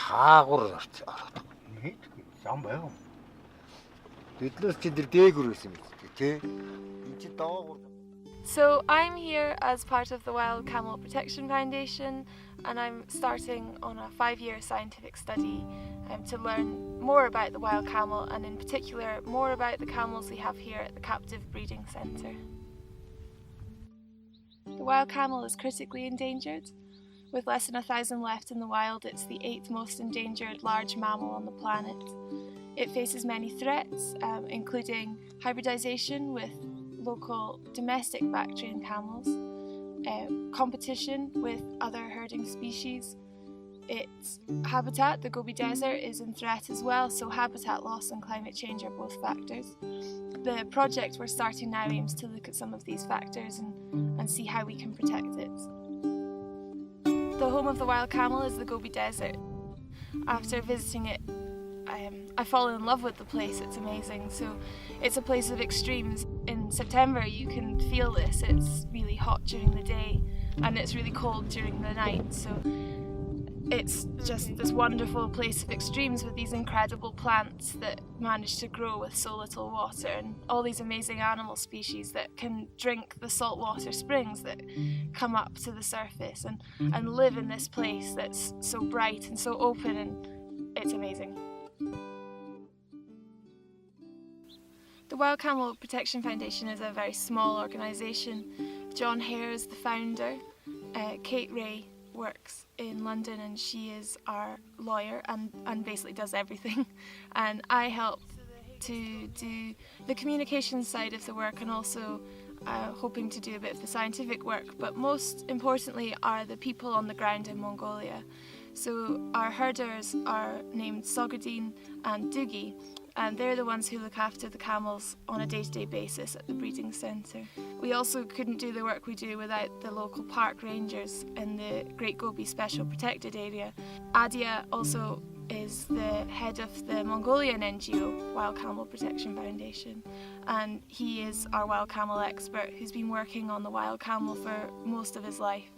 Хаагур орч ороод. Ям байга. Биднээс чи тэр дээгүр байсан биз дээ, тий? Энд чи доогуур. So I'm here as part of the Wild Camel Protection Foundation, and I'm starting on a 5-year scientific study to learn more about the wild camel, and in particular more about the camels we have here at the captive breeding centre. The wild camel is critically endangered. With less than 1,000 left in the wild, it's the 8th most endangered large mammal on the planet. It faces many threats, including hybridisation with local domestic Bactrian camels, competition with other herding species. Its habitat, the Gobi Desert, is in threat as well, so habitat loss and climate change are both factors. The project we're starting now aims to look at some of these factors and see how we can protect it. The home of the wild camel is the Gobi Desert. After visiting it, I fall in love with the place. It's amazing. So it's a place of extremes. In September you can feel this. It's really hot during the day and it's really cold during the night. So it's just this wonderful place of extremes with these incredible plants that manage to grow with so little water, and all these amazing animal species that can drink the saltwater springs that come up to the surface and live in this place that's so bright and so open, and it's amazing. The Wild Camel Protection Foundation is a very small organisation. John Hare is the founder. Kate Ray works in London and she is our lawyer and basically does everything. And I help to do the communication side of the work and also hoping to do a bit of the scientific work. But most importantly are the people on the ground in Mongolia. So our herders are named Sogurdin and Dugi, and they're the ones who look after the camels on a day-to-day basis at the breeding centre. We also couldn't do the work we do without the local park rangers in the Great Gobi Special Protected Area. Adia also is the head of the Mongolian NGO, Wild Camel Protection Foundation, and he is our wild camel expert who's been working on the wild camel for most of his life.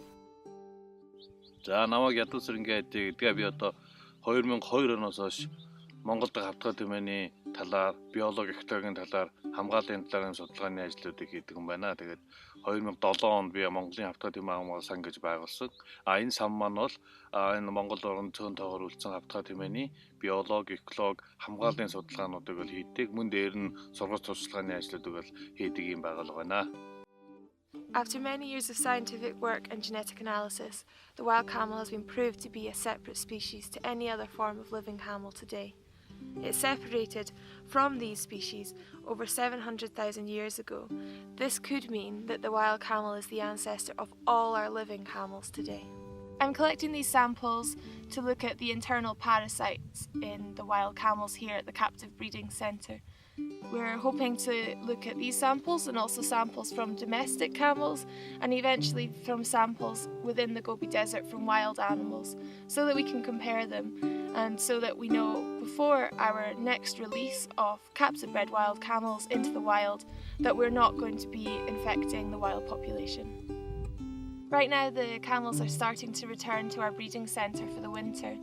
За намайг ядуусрынгээ гэдгээ би одоо 2002 оноос хойш Монголд хавтгай тэмээний талаар, биологи, экологийн талаар, хамгааллын талаарын судалгааны ажлуудыг хийдэг юм байна. Тэгээд 2007 онд би Монголын хавтгай тэмээ хамгаалах сан гэж байгуулсан. Энэ сан маань бол энэ Монгол орон зөөн тоогоор үлдсэн хавтгай тэмээний биологи, экологи, хамгааллын судалгаануудыг бол хийдэг. Мөн дээр нь сургац туршлагын ажлуудыг бол хийдэг юм байгууллага байна. After many years of scientific work and genetic analysis, the wild camel has been proved to be a separate species to any other form of living camel today. It separated from these species over 700,000 years ago. This could mean that the wild camel is the ancestor of all our living camels today. I'm collecting these samples to look at the internal parasites in the wild camels here at the captive breeding centre. We're hoping to look at these samples and also samples from domestic camels and eventually from samples within the Gobi Desert from wild animals so that we can compare them and so that we know before our next release of captive bred wild camels into the wild that we're not going to be infecting the wild population. Right now the camels are starting to return to our breeding centre for the winter.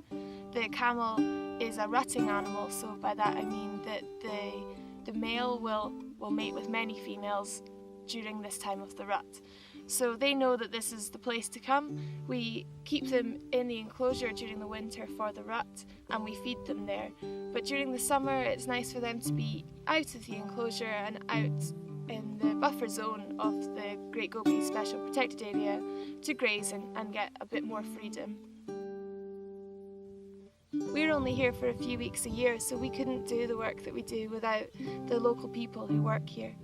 The camel is a rutting animal, so by that I mean that the male will mate with many females during this time of the rut. So they know that this is the place to come. We keep them in the enclosure during the winter for the rut and we feed them there. But during the summer it's nice for them to be out of the enclosure and out in the buffer zone of the Great Gobi Special Protected Area to graze and get a bit more freedom. We're only here for a few weeks a year, so we couldn't do the work that we do without the local people who work here.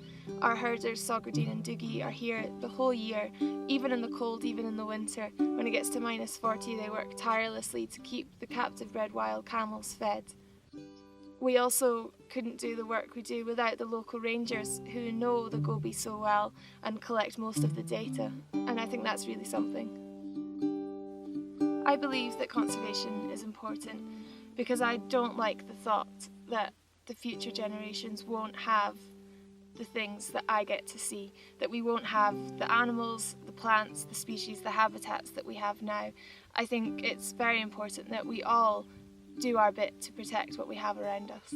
Our herders, Sogurdin and Dugi, are here the whole year, even in the cold, even in the winter. When it gets to -40, they work tirelessly to keep the captive bred wild camels fed. We also couldn't do the work we do without the local rangers who know the Gobi so well and collect most of the data, and I think that's really something. I believe that conservation is important because I don't like the thought that the future generations won't have the things that I get to see, that we won't have the animals, the plants, the species, the habitats that we have now. I think it's very important that we all do our bit to protect what we have around us.